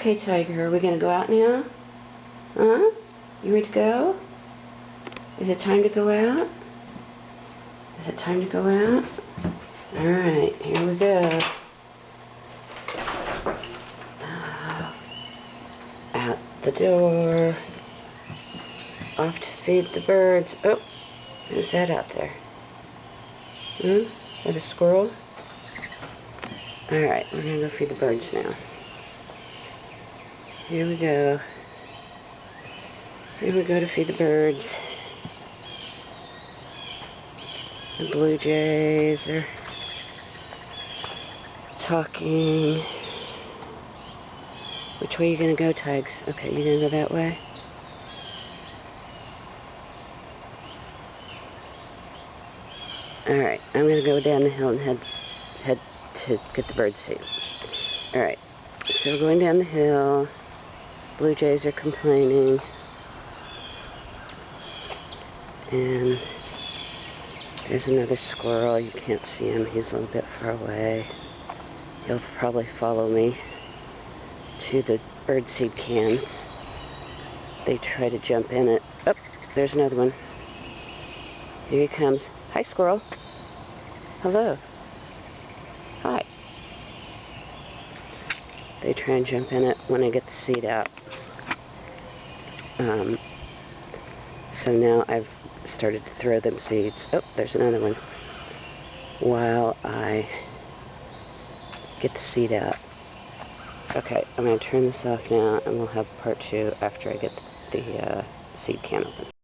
Okay, Tiger, are we going to go out now? Huh? You ready to go? Is it time to go out? Is it time to go out? Alright, here we go. Out the door. Off to feed the birds. Oh, who's that out there? Is that a squirrel? Alright, we're going to go feed the birds now. Here we go. Here we go to feed the birds. The blue jays are talking. Which way are you going to go, Tigs? Okay, you going to go that way? Alright, I'm going to go down the hill and head to get the bird seed. Alright, so we're going down the hill. Blue jays are complaining. And there's another squirrel. You can't see him. He's a little bit far away. He'll probably follow me to the birdseed can. They try to jump in it. Oh, there's another one. Here he comes. Hi, squirrel. Hello. Hi. They try and jump in it when I get the seed out. So now I've started to throw them seeds. Oh, there's another one. While I get the seed out. Okay, I'm going to turn this off now, and we'll have part 2 after I get the seed can open.